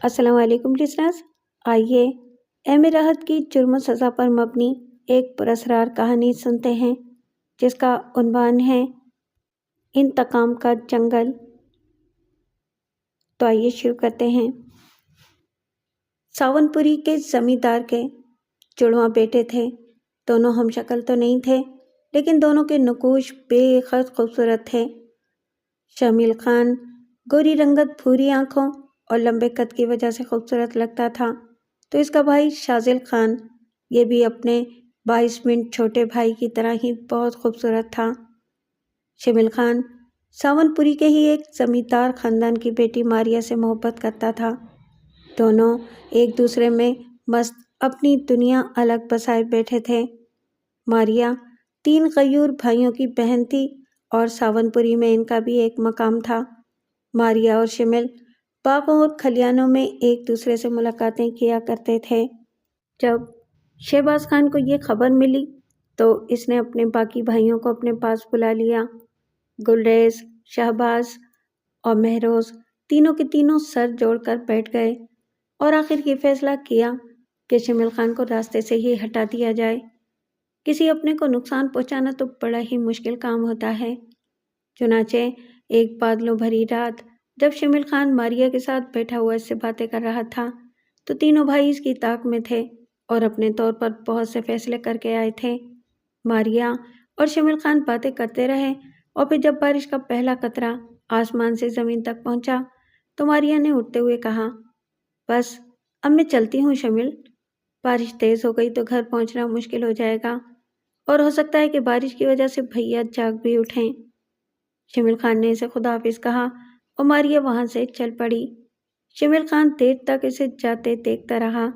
السلام علیکم لسنرز، آئیے ایم راحت کی جرم و سزا پر مبنی ایک پراسرار کہانی سنتے ہیں جس کا عنوان ہے انتقام کا جنگل۔ تو آئیے شروع کرتے ہیں۔ ساون پوری کے زمیندار کے جڑواں بیٹے تھے۔ دونوں ہم شکل تو نہیں تھے لیکن دونوں کے نقوش بے حد خوبصورت تھے۔ شمیل خان گوری رنگت بھوری آنکھوں اور لمبے قد کی وجہ سے خوبصورت لگتا تھا، تو اس کا بھائی شازل خان یہ بھی اپنے 22 منٹ چھوٹے بھائی کی طرح ہی بہت خوبصورت تھا۔ شمیل خان ساون پوری کے ہی ایک زمیندار خاندان کی بیٹی ماریا سے محبت کرتا تھا۔ دونوں ایک دوسرے میں مست اپنی دنیا الگ بسائے بیٹھے تھے۔ ماریا 3 غیور بھائیوں کی بہن تھی اور ساون پوری میں ان کا بھی ایک مقام تھا۔ ماریا اور شمیل باغوں اور کھلیانوں میں ایک دوسرے سے ملاقاتیں کیا کرتے تھے۔ جب شہباز خان کو یہ خبر ملی تو اس نے اپنے باقی بھائیوں کو اپنے پاس بلا لیا۔ گلریز، شہباز اور مہروز تینوں کے تینوں سر جوڑ کر بیٹھ گئے اور آخر یہ فیصلہ کیا کہ شمیل خان کو راستے سے ہی ہٹا دیا جائے۔ کسی اپنے کو نقصان پہنچانا تو بڑا ہی مشکل کام ہوتا ہے۔ چنانچہ ایک بادلوں بھری رات جب شمیل خان ماریا کے ساتھ بیٹھا ہوا اس سے باتیں کر رہا تھا تو تینوں بھائی اس کی طاق میں تھے اور اپنے طور پر بہت سے فیصلے کر کے آئے تھے۔ ماریا اور شمیل خان باتیں کرتے رہے اور پھر جب بارش کا پہلا قطرہ آسمان سے زمین تک پہنچا تو ماریا نے اٹھتے ہوئے کہا، بس اب میں چلتی ہوں شمیل، بارش تیز ہو گئی تو گھر پہنچنا مشکل ہو جائے گا اور ہو سکتا ہے کہ بارش کی وجہ سے بھیا جاگ بھی اٹھیں۔ شمیل خان نے اسے خدا حافظ کہا اور ماریا وہاں سے چل پڑی۔ شمیل خان دیر تک اسے جاتے دیکھتا رہا۔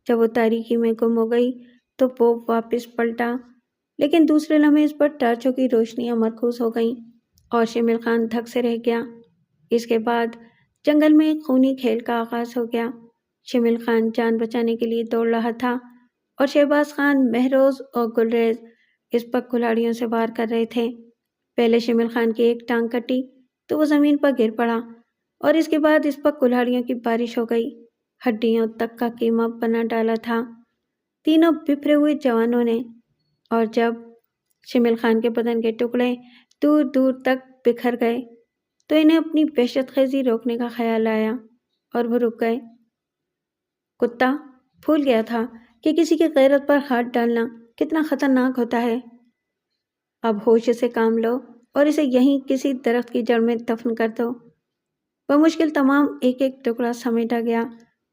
جب وہ تاریکی میں گم ہو گئی تو وہ واپس پلٹا، لیکن دوسرے لمحے اس پر ٹارچوں کی روشنیاں مرکوز ہو گئیں اور شمیل خان دھک سے رہ گیا۔ اس کے بعد جنگل میں ایک خونی کھیل کا آغاز ہو گیا۔ شمیل خان جان بچانے کے لیے دوڑ رہا تھا اور شہباز خان، مہروز اور گلریز اس پر کلاڑیوں سے وار کر رہے تھے۔ پہلے شمیل خان کی ایک ٹانگ کٹی تو وہ زمین پر گر پڑا اور اس کے بعد اس پر کلاڑیوں کی بارش ہو گئی۔ ہڈیوں تک کا قیمہ بنا ڈالا تھا تینوں بپھرے ہوئے جوانوں نے، اور جب شمیل خان کے بدن کے ٹکڑے دور دور تک بکھر گئے تو انہیں اپنی وحشت خیزی روکنے کا خیال آیا اور وہ رک گئے۔ کتا بھول گیا تھا کہ کسی کی غیرت پر ہاتھ ڈالنا کتنا خطرناک ہوتا ہے۔ اب ہوش سے کام لو اور اسے یہیں کسی درخت کی جڑ میں دفن کر دو۔ بمشکل تمام ایک ایک ٹکڑا سمیٹا گیا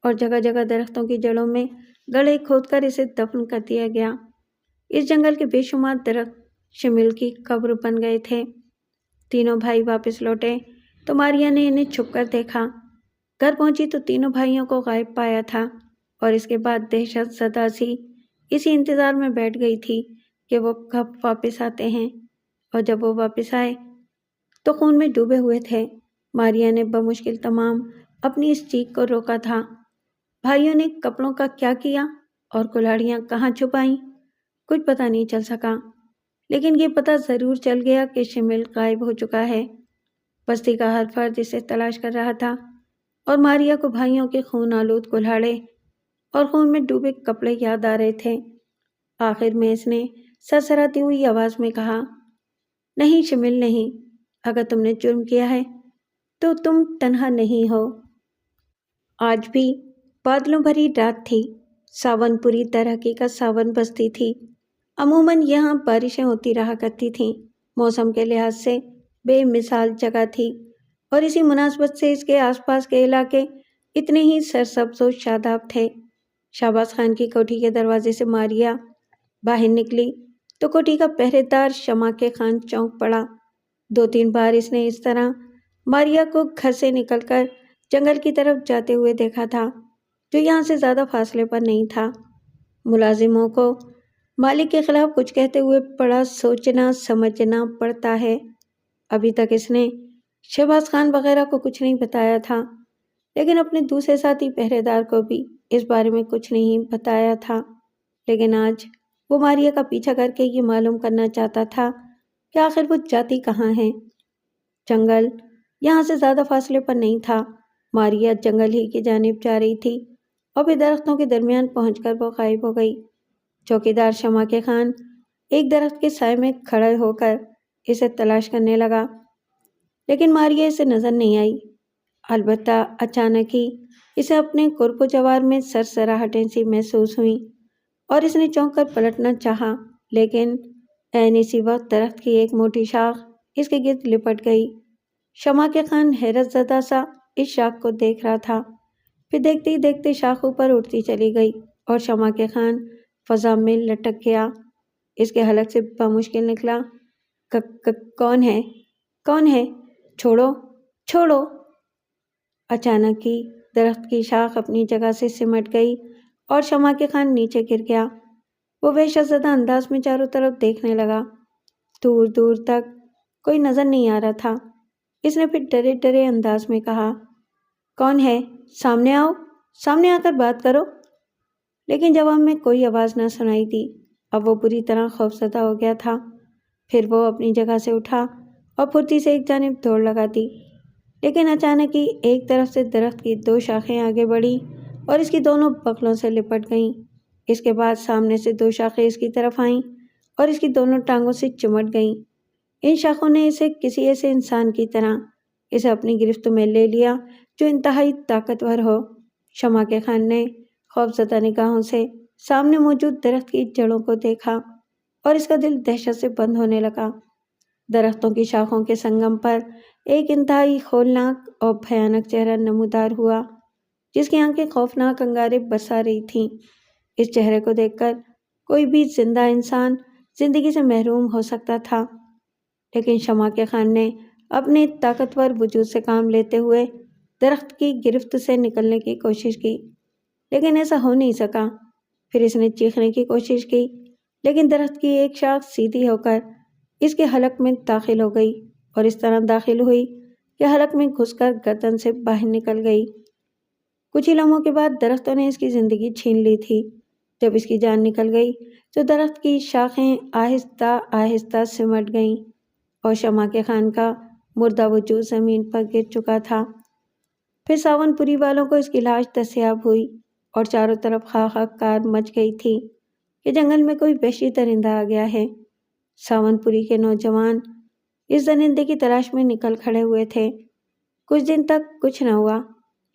اور جگہ جگہ درختوں کی جڑوں میں گڑھے کھود کر اسے دفن کر دیا گیا۔ اس جنگل کے بے شمار درخت شمیل کی قبر بن گئے تھے۔ تینوں بھائی واپس لوٹے تو ماریا نے انہیں چھپ کر دیکھا۔ گھر پہنچی تو تینوں بھائیوں کو غائب پایا تھا اور اس کے بعد دہشت زدہ سی اسی انتظار میں بیٹھ گئی تھی کہ وہ کب واپس آتے ہیں، اور جب وہ واپس آئے تو خون میں ڈوبے ہوئے تھے۔ ماریا نے بمشکل تمام اپنی اس چیخ کو روکا تھا۔ بھائیوں نے کپڑوں کا کیا کیا اور کلاڑیاں کہاں چھپائیں کچھ پتہ نہیں چل سکا، لیکن یہ پتہ ضرور چل گیا کہ شمیل غائب ہو چکا ہے۔ بستی کا ہر فرد اسے تلاش کر رہا تھا اور ماریا کو بھائیوں کے خون آلود کلاڑے اور خون میں ڈوبے کپڑے یاد آ رہے تھے۔ آخر میں اس نے سرسراتی ہوئی آواز میں کہا، نہیں شمیل نہیں، اگر تم نے جرم کیا ہے تو تم تنہا نہیں ہو۔ آج بھی بادلوں بھری رات تھی۔ ساون پوری در حقیقت ساون بستی تھی۔ عموماً یہاں بارشیں ہوتی رہا کرتی تھیں۔ موسم کے لحاظ سے بے مثال جگہ تھی اور اسی مناسبت سے اس کے آس پاس کے علاقے اتنے ہی سرسبز و شاداب تھے۔ شہباز خان کی کوٹھی کے دروازے سے ماریا باہر نکلی تو کوٹھی کا پہرے دار شمع کے خان چونک پڑا۔ 2-3 بار اس نے اس طرح ماریا کو گھر سے نکل کر جنگل کی طرف جاتے ہوئے دیکھا تھا جو یہاں سے زیادہ فاصلے پر نہیں تھا۔ ملازموں کو مالک کے خلاف کچھ کہتے ہوئے بڑا سوچنا سمجھنا پڑتا ہے۔ ابھی تک اس نے شہباز خان وغیرہ کو کچھ نہیں بتایا تھا، لیکن اپنے دوسرے ساتھی پہرے دار کو بھی اس بارے میں کچھ نہیں بتایا تھا۔ لیکن آج وہ ماریا کا پیچھا کر کے یہ معلوم کرنا چاہتا تھا کہ آخر وہ جاتی کہاں ہے۔ جنگل یہاں سے زیادہ فاصلے پر نہیں تھا ماریا جنگل ہی کی جانب جا رہی تھی اور پھر درختوں کے درمیان پہنچ کر وہ غائب ہو گئی۔ چوکیدار شمع کے خان ایک درخت کے سائے میں کھڑے ہو کر اسے تلاش کرنے لگا، لیکن ماریا اسے نظر نہیں آئی۔ البتہ اچانک ہی اسے اپنے قرب و جوار میں سرسراہٹیں سی محسوس ہوئیں اور اس نے چونک کر پلٹنا چاہا، لیکن عین اسی وقت درخت کی ایک موٹی شاخ اس کے گرد لپٹ گئی۔ شمع کے خان حیرت زدہ سا اس شاخ کو دیکھ رہا تھا، پھر دیکھتے ہی دیکھتے شاخ اوپر اڑتی چلی گئی اور شمع کے خان فضا میں لٹک گیا۔ اس کے حلق سے بمشکل نکلا، کون ہے؟ کون ہے؟ چھوڑو، چھوڑو! اچانک ہی درخت کی شاخ اپنی جگہ سے سمٹ گئی اور شمع کے خان نیچے گر گیا۔ وہ وحشت زدہ انداز میں چاروں طرف دیکھنے لگا۔ دور دور تک کوئی نظر نہیں آ رہا تھا۔ اس نے پھر ڈرے ڈرے انداز میں کہا، کون ہے؟ سامنے آؤ، سامنے آ کر بات کرو۔ لیکن جواب میں کوئی آواز نہ سنائی دی۔ اب وہ بری طرح خوفزدہ ہو گیا تھا۔ پھر وہ اپنی جگہ سے اٹھا اور پھرتی سے ایک جانب دوڑ لگا دی، لیکن اچانک ہی ایک طرف سے درخت کی 2 شاخیں آگے بڑھیں اور اس کی دونوں بغلوں سے لپٹ گئیں۔ اس کے بعد سامنے سے 2 شاخیں اس کی طرف آئیں اور اس کی دونوں ٹانگوں سے چمٹ گئیں۔ ان شاخوں نے اسے کسی ایسے انسان کی طرح اسے اپنی گرفت میں لے لیا جو انتہائی طاقتور ہو۔ شمع کے خان نے خوفزدہ نگاہوں سے سامنے موجود درخت کی جڑوں کو دیکھا اور اس کا دل دہشت سے بند ہونے لگا۔ درختوں کی شاخوں کے سنگم پر ایک انتہائی ہولناک اور بھیانک چہرہ نمودار ہوا، جس کی آنکھیں خوفناک انگارے برسا رہی تھیں۔ اس چہرے کو دیکھ کر کوئی بھی زندہ انسان زندگی سے محروم ہو سکتا تھا، لیکن شمع کے خان نے اپنے طاقتور وجود سے کام لیتے ہوئے درخت کی گرفت سے نکلنے کی کوشش کی، لیکن ایسا ہو نہیں سکا۔ پھر اس نے چیخنے کی کوشش کی، لیکن درخت کی ایک شاخ سیدھی ہو کر اس کے حلق میں داخل ہو گئی اور اس طرح داخل ہوئی کہ حلق میں گھس کر گردن سے باہر نکل گئی۔ کچھ ہی لمحوں کے بعد درختوں نے اس کی زندگی چھین لی تھی۔ جب اس کی جان نکل گئی تو درخت کی شاخیں آہستہ آہستہ سمٹ گئیں اور شمع کے خان کا مردہ وجود زمین پر گر چکا تھا۔ پھر ساون پوری والوں کو اس کی لاش دستیاب ہوئی اور چاروں طرف ہاہاکار مچ گئی تھی کہ جنگل میں کوئی وحشی درندہ آ گیا ہے۔ ساون پوری کے نوجوان اس درندے کی تلاش میں نکل کھڑے ہوئے تھے۔ کچھ دن تک کچھ نہ ہوا،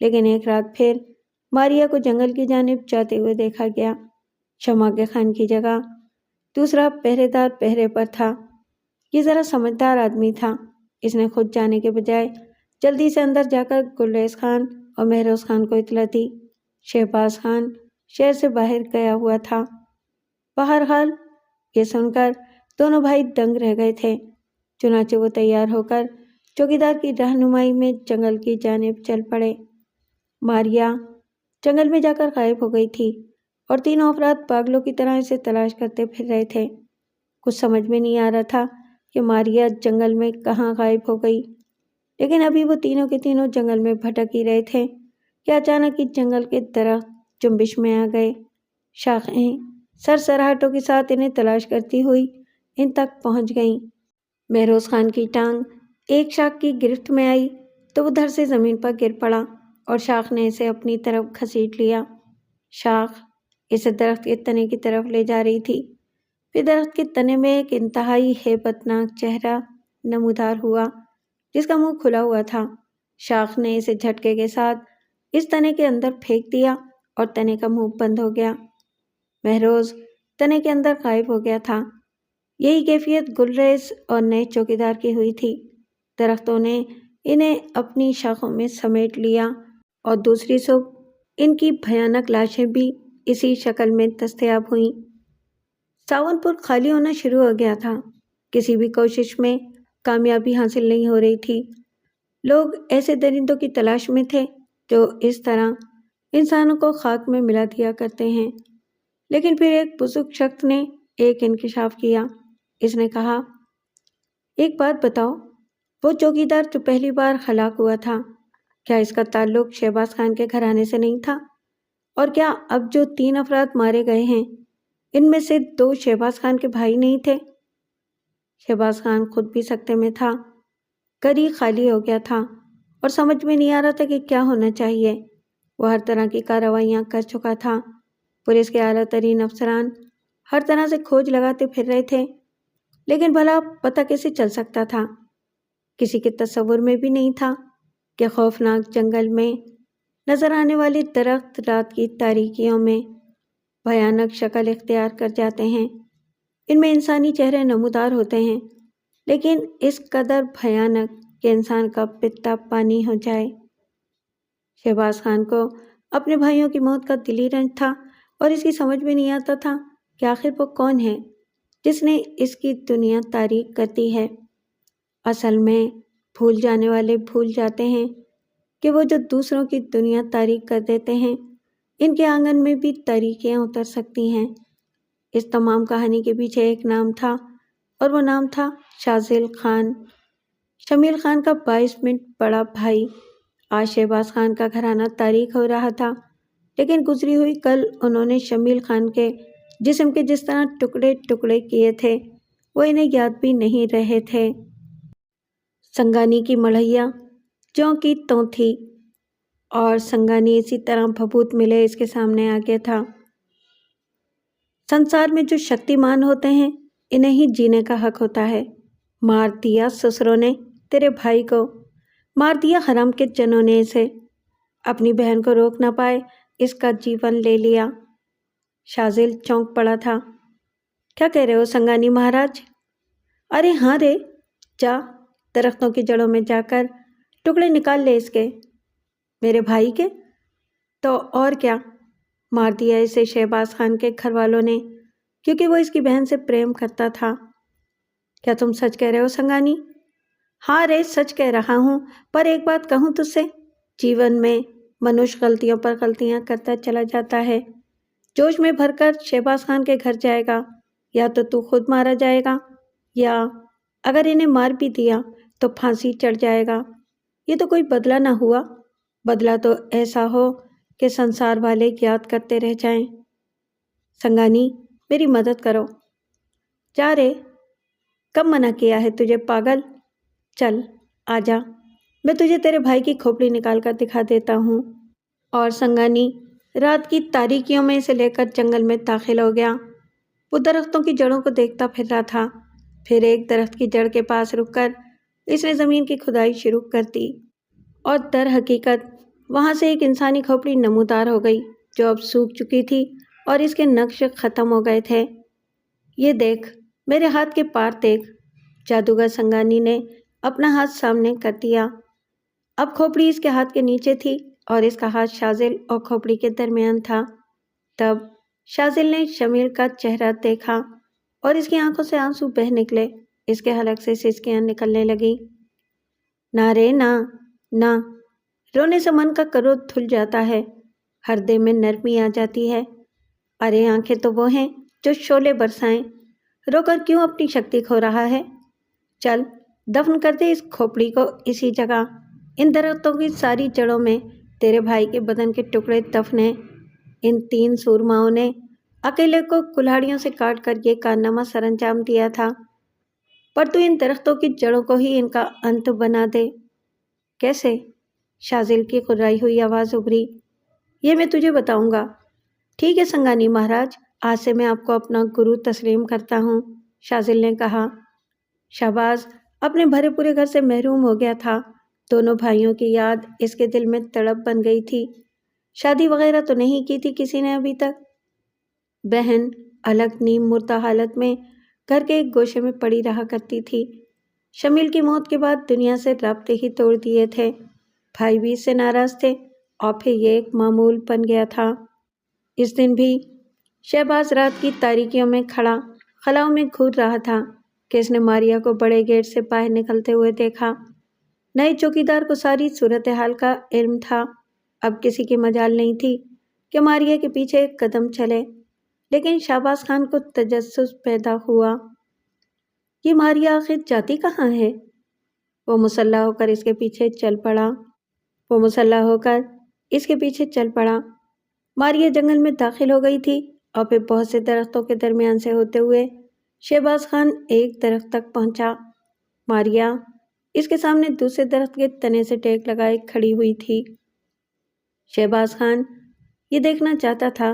لیکن ایک رات پھر ماریا کو جنگل کی جانب جاتے ہوئے دیکھا گیا۔ شمع کے خان کی جگہ دوسرا پہرے دار پہرے پر تھا۔ یہ ذرا سمجھدار آدمی تھا۔ اس نے خود جانے کے بجائے جلدی سے اندر جا کر گلریز خان اور مہروز خان کو اطلاع دی۔ شہباز خان شہر سے باہر گیا ہوا تھا۔ بہرحال یہ سن کر دونوں بھائی دنگ رہ گئے تھے، چنانچہ وہ تیار ہو کر چوکیدار کی رہنمائی میں جنگل کی جانب چل پڑے۔ ماریا جنگل میں جا کر غائب ہو گئی تھی اور تینوں افراد پاگلوں کی طرح اسے تلاش کرتے پھر رہے تھے۔ کچھ سمجھ میں نہیں آ رہا تھا کہ ماریا جنگل میں کہاں غائب ہو گئی، لیکن ابھی وہ تینوں کے تینوں جنگل میں بھٹک ہی رہے تھے کہ اچانک ہی جنگل کے درخت جنبش میں آ گئے۔ شاخیں سرسراہٹوں کے ساتھ انہیں تلاش کرتی ہوئی ان تک پہنچ گئیں۔ مہروز خان کی ٹانگ ایک شاخ کی گرفت میں آئی تو وہ دھڑ سے زمین پر گر پڑا اور شاخ نے اسے اپنی طرف گھسیٹ لیا۔ شاخ اسے درخت کے تنے کی طرف لے جا رہی تھی۔ پھر درخت کے تنے میں ایک انتہائی ہیبت ناک چہرہ نمودار ہوا، جس کا منہ کھلا ہوا تھا۔ شاخ نے اسے جھٹکے کے ساتھ اس تنے کے اندر پھینک دیا اور تنے کا منہ بند ہو گیا۔ مہروز تنے کے اندر غائب ہو گیا تھا۔ یہی کیفیت گلریز اور نئے چوکیدار کی ہوئی تھی۔ درختوں نے انہیں اپنی شاخوں میں سمیٹ لیا اور دوسری صبح ان کی بھیانک لاشیں بھی اسی شکل میں دستیاب ہوئیں۔ ساون پور خالی ہونا شروع ہو گیا تھا۔ کسی بھی کوشش میں کامیابی حاصل نہیں ہو رہی تھی۔ لوگ ایسے درندوں کی تلاش میں تھے جو اس طرح انسانوں کو خاک میں ملا دیا کرتے ہیں۔ لیکن پھر ایک بزرگ شخص نے ایک انکشاف کیا۔ اس نے کہا، ایک بات بتاؤ، وہ چوکیدار جو پہلی بار ہلاک ہوا تھا، کیا اس کا تعلق شہباز خان کے گھرانے سے نہیں تھا؟ اور کیا اب جو 3 افراد مارے گئے ہیں، ان میں سے 2 شہباز خان کے بھائی نہیں تھے؟ شہباز خان خود بھی سکتے میں تھا۔ گری خالی ہو گیا تھا اور سمجھ میں نہیں آ رہا تھا کہ کیا ہونا چاہیے۔ وہ ہر طرح کی کارروائیاں کر چکا تھا۔ پولیس کے اعلیٰ ترین افسران ہر طرح سے کھوج لگاتے پھر رہے تھے، لیکن بھلا پتہ کیسے چل سکتا تھا؟ کسی کے تصور میں بھی نہیں تھا کہ خوفناک جنگل میں نظر آنے والے درخت رات کی تاریکیوں میں بھیانک شکل اختیار کر جاتے ہیں۔ ان میں انسانی چہرے نمودار ہوتے ہیں، لیکن اس قدر بھیانک کہ انسان کا پتا پانی ہو جائے۔ شہباز خان کو اپنے بھائیوں کی موت کا دلی رنج تھا اور اس کی سمجھ میں نہیں آتا تھا کہ آخر وہ کون ہے جس نے اس کی دنیا تاریک کر دی ہے۔ اصل میں بھول جانے والے بھول جاتے ہیں کہ وہ جو دوسروں کی دنیا تاریک کر دیتے ہیں، ان کے آنگن میں بھی تاریکیاں اتر سکتی ہیں۔ اس تمام کہانی کے پیچھے ایک نام تھا، اور وہ نام تھا شاذل خان، شمیل خان کا 22 منٹ بڑا بھائی۔ آج شہباز خان کا گھرانہ تاریک ہو رہا تھا، لیکن گزری ہوئی کل انہوں نے شمیل خان کے جسم کے جس طرح ٹکڑے ٹکڑے کیے تھے وہ انہیں یاد بھی نہیں رہے تھے۔ سنگانی کی مڑھیا جوں کی توں تھی، اور سنگانی اسی طرح بھبوت ملے اس کے سامنے آ گیا تھا۔ سنسار میں جو شکتیمان ہوتے ہیں انہیں ہی جینے کا حق ہوتا ہے۔ مار دیا سسروں نے تیرے بھائی کو، مار دیا حرام کے جنوں نے اسے، اپنی بہن کو روک نہ پائے اس کا جیون لے لیا۔ شاذل چونک پڑا تھا۔ کیا کہہ رہے ہو سنگانی مہاراج؟ ارے ہاں رے، جا درختوں کی جڑوں میں جا کر ٹکڑے نکال لے اس کے۔ میرے بھائی کے؟ تو اور کیا، مار دیا اسے شہباز خان کے گھر والوں نے، کیونکہ وہ اس کی بہن سے پریم کرتا تھا۔ کیا تم سچ کہہ رہے ہو سنگانی؟ ہاں رے، سچ کہہ رہا ہوں، پر ایک بات کہوں تجھ سے، جیون میں منوش غلطیوں پر غلطیاں کرتا چلا جاتا ہے۔ جوش میں بھر کر شہباز خان کے گھر جائے گا، یا تو خود مارا جائے گا، یا اگر انہیں مار بھی دیا تو پھانسی چڑھ جائے گا۔ یہ تو کوئی بدلہ نہ ہوا، بدلہ تو ایسا ہو کہ سنسار والے یاد کرتے رہ جائیں۔ سنگانی، میری مدد کرو۔ جا رے، کب منع کیا ہے تجھے پاگل؟ چل آجا، میں تجھے تیرے بھائی کی کھوپڑی نکال کر دکھا دیتا ہوں۔ اور سنگانی رات کی تاریکیوں میں اسے لے کر جنگل میں داخل ہو گیا۔ وہ درختوں کی جڑوں کو دیکھتا پھر رہا تھا، پھر ایک درخت کی جڑ کے پاس رک کر اس نے زمین کی کھدائی شروع کر دی، اور در حقیقت وہاں سے ایک انسانی کھوپڑی نمودار ہو گئی جو اب سوکھ چکی تھی اور اس کے نقش ختم ہو گئے تھے۔ یہ دیکھ، میرے ہاتھ کے پار دیکھ۔ جادوگر سنگانی نے اپنا ہاتھ سامنے کر دیا۔ اب کھوپڑی اس کے ہاتھ کے نیچے تھی اور اس کا ہاتھ شاذل اور کھوپڑی کے درمیان تھا۔ تب شاذل نے شمیل کا چہرہ دیکھا اور اس کی آنکھوں سے آنسو بہہ نکلے، اس کے حلق سے سسکیاں نکلنے لگی۔ نہ رے نہ، نہ، رونے سے من کا کرودھ دھل جاتا ہے، ہردے میں نرمی آ جاتی ہے۔ ارے آنکھیں تو وہ ہیں جو شعلے برسائیں، رو کر کیوں اپنی شکتی کھو رہا ہے؟ چل دفن کر دے اس کھوپڑی کو اسی جگہ، ان درختوں کی ساری جڑوں میں تیرے بھائی کے بدن کے ٹکڑے دفن ہیں۔ ان 3 سورماؤں نے اکیلے کو کلہاڑیوں سے کاٹ کر یہ کارنامہ سر انجام دیا تھا، پر تو ان درختوں کی جڑوں کو ہی ان کا انت بنا دے۔ کیسے؟ شاذل کی قررائی ہوئی آواز ابھری۔ یہ میں تجھے بتاؤں گا۔ ٹھیک ہے سنگانی مہاراج، آج سے میں آپ کو اپنا گرو تسلیم کرتا ہوں، شاذل نے کہا۔ شہباز اپنے بھرے پورے گھر سے محروم ہو گیا تھا۔ دونوں بھائیوں کی یاد اس کے دل میں تڑپ بن گئی تھی۔ شادی وغیرہ تو نہیں کی تھی کسی نے ابھی تک۔ بہن الگ نیم مردہ حالت میں گھر کے ایک گوشے میں پڑی رہا کرتی تھی۔ شمیل کی موت کے بعد دنیا سے رابطے ہی توڑ دیے تھے۔ بھائی بھی اس سے ناراض تھے، اور پھر یہ ایک معمول بن گیا تھا۔ اس دن بھی شہباز رات کی تاریکیوں میں کھڑا خلاؤں میں گھور رہا تھا کہ اس نے ماریا کو بڑے گیٹ سے باہر نکلتے ہوئے دیکھا۔ نئے چوکیدار کو ساری صورتحال کا علم تھا۔ اب کسی کی مجال نہیں تھی کہ ماریا کے پیچھے ایک قدم چلے، لیکن شہباز خان کو تجسس پیدا ہوا، یہ ماریا آخر جاتی کہاں ہے؟ وہ مسلح ہو کر اس کے پیچھے چل پڑا۔ ماریا جنگل میں داخل ہو گئی تھی، اور پھر بہت سے درختوں کے درمیان سے ہوتے ہوئے شہباز خان ایک درخت تک پہنچا۔ ماریا، اس کے سامنے دوسرے درخت کے تنے سے ٹیک لگائے کھڑی ہوئی تھی۔ شہباز خان یہ دیکھنا چاہتا تھا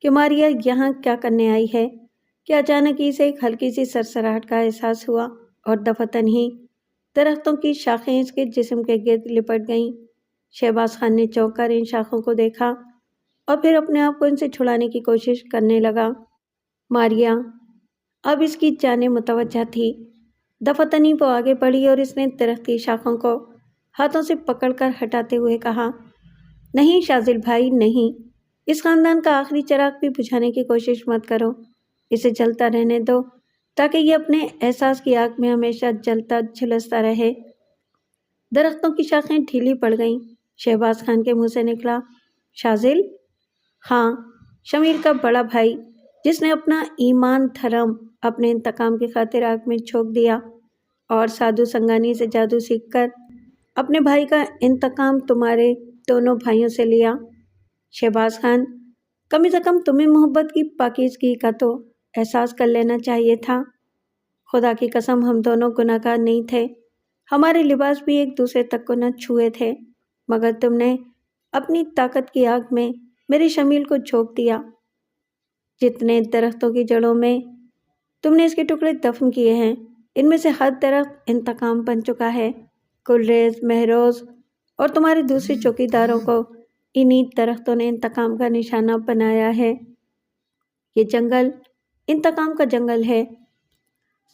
کہ ماریا یہاں کیا کرنے آئی ہے کہ اچانک ہی سے ایک ہلکی سی سرسراہٹ کا احساس ہوا اور دفتن ہی درختوں کی شاخیں اس کے جسم کے گرد لپٹ گئیں۔ شہباز خان نے چونک کر ان شاخوں کو دیکھا اور پھر اپنے آپ کو ان سے چھڑانے کی کوشش کرنے لگا۔ ماریا اب اس کی جانب متوجہ تھی۔ دفتنی وہ آگے بڑھی اور اس نے درخت کی شاخوں کو ہاتھوں سے پکڑ کر ہٹاتے ہوئے کہا، نہیں شاذل بھائی نہیں، اس خاندان کا آخری چراغ بھی بجھانے کی کوشش مت کرو، اسے جلتا رہنے دو تاکہ یہ اپنے احساس کی آگ میں ہمیشہ جلتا جھلستا رہے۔ درختوں کی شاخیں ڈھیلی پڑ گئیں۔ شہباز خان کے منہ سے نکلا، شاذل؟ ہاں، شمیل کا بڑا بھائی جس نے اپنا ایمان دھرم اپنے انتقام کی خاطر آگ میں جھونک دیا اور سادھو سنگانی سے جادو سیکھ کر اپنے بھائی کا انتقام تمہارے دونوں بھائیوں سے لیا۔ شہباز خان، کم سے کم تمہیں محبت کی پاکیزگی کا تو احساس کر لینا چاہیے تھا۔ خدا کی قسم ہم دونوں گناہگار نہیں تھے، ہمارے لباس بھی ایک دوسرے تک کو نہ چھوئے تھے، مگر تم نے اپنی طاقت کی آگ میں میرے شمیل کو جھونک دیا۔ جتنے درختوں کی جڑوں میں تم نے اس کے ٹکڑے دفن کیے ہیں، ان میں سے ہر درخت انتقام بن چکا ہے۔ گلریز، مہروز اور تمہارے دوسرے چوکیداروں کو انہی درختوں نے انتقام کا نشانہ بنایا ہے۔ یہ جنگل انتقام کا جنگل ہے،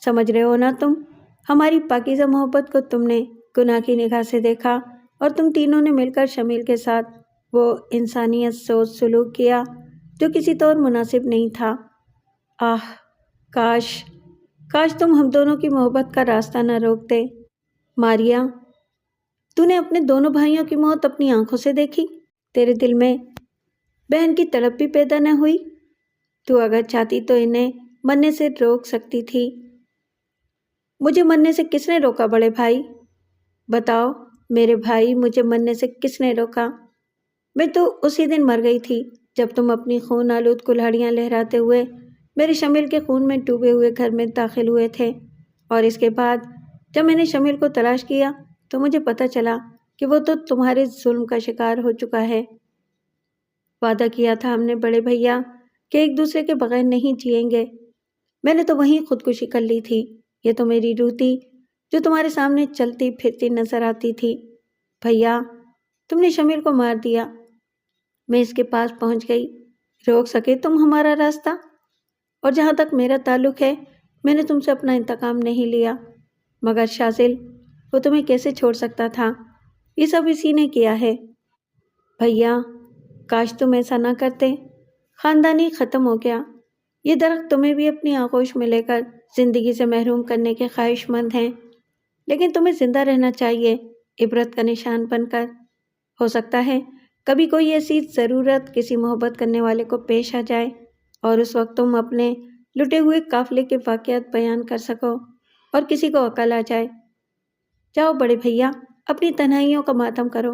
سمجھ رہے ہو نا تم؟ ہماری پاکیزہ محبت کو تم نے گناہ کی نگاہ سے دیکھا اور تم تینوں نے مل کر شمیل کے ساتھ وہ انسانیت سوچ سلوک کیا جو کسی طور مناسب نہیں تھا۔ آہ، کاش تم ہم دونوں کی محبت کا راستہ نہ روکتے۔ ماریا، تو نے اپنے دونوں بھائیوں کی موت اپنی آنکھوں سے دیکھی، تیرے دل میں بہن کی تڑپ بھی پیدا نہ ہوئی؟ تو اگر چاہتی تو انہیں مرنے سے روک سکتی تھی۔ مجھے مرنے سے کس نے روکا بڑے بھائی؟ بتاؤ میرے بھائی، مجھے مرنے سے کس نے روکا؟ میں تو اسی دن مر گئی تھی جب تم اپنی خون آلود کلہاڑیاں لہراتے ہوئے میرے شمیل کے خون میں ڈوبے ہوئے گھر میں داخل ہوئے تھے، اور اس کے بعد جب میں نے شمیل کو تلاش کیا تو مجھے پتہ چلا کہ وہ تو تمہارے ظلم کا شکار ہو چکا ہے۔ وعدہ کیا تھا ہم نے بڑے بھیا کہ ایک دوسرے کے بغیر نہیں جئیں گے، میں نے تو وہیں خودکشی کر لی تھی۔ یہ تو میری روح تھی جو تمہارے سامنے چلتی پھرتی نظر آتی تھی۔ بھیا، تم نے شمیل کو مار دیا، میں اس کے پاس پہنچ گئی، روک سکے تم ہمارا راستہ؟ اور جہاں تک میرا تعلق ہے، میں نے تم سے اپنا انتقام نہیں لیا، مگر شاذل وہ تمہیں کیسے چھوڑ سکتا تھا؟ یہ سب اسی نے کیا ہے۔ بھیا، کاش تم ایسا نہ کرتے، خاندانی ختم ہو گیا۔ یہ درخت تمہیں بھی اپنی آغوش میں لے کر زندگی سے محروم کرنے کے خواہش مند ہیں، لیکن تمہیں زندہ رہنا چاہیے، عبرت کا نشان بن کر۔ ہو سکتا ہے کبھی کوئی ایسی ضرورت کسی محبت کرنے والے کو پیش آ جائے اور اس وقت تم اپنے لٹے ہوئے قافلے کے واقعات بیان کر سکو اور کسی کو عقل آ جائے۔ جاؤ بڑے بھیا، اپنی تنہائیوں کا ماتم کرو،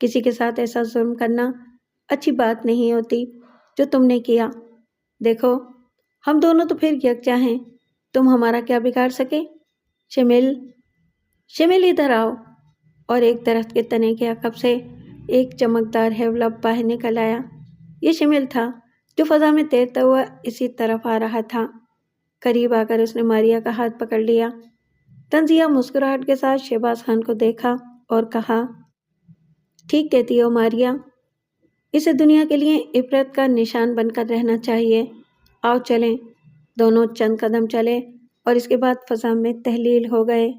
کسی کے ساتھ ایسا ظلم کرنا اچھی بات نہیں ہوتی جو تم نے کیا۔ دیکھو ہم دونوں تو پھر یکجا ہیں، تم ہمارا کیا بگاڑ سکے؟ شمیل ادھر آؤ۔ اور ایک درخت کے تنے کے عقب سے ایک چمکدار ہیولا باہر نکل آیا۔ یہ شمیل تھا جو فضا میں تیرتا ہوا اسی طرف آ رہا تھا۔ قریب آ کر اس نے ماریا کا ہاتھ پکڑ لیا۔ تنزیہ مسکراہٹ کے ساتھ شہباز خان کو دیکھا اور کہا، ٹھیک کہتی ہو ماریا، اسے دنیا کے لیے عبرت کا نشان بن کر رہنا چاہیے۔ آؤ چلیں۔ دونوں چند قدم چلے اور اس کے بعد فضا میں تحلیل ہو گئے۔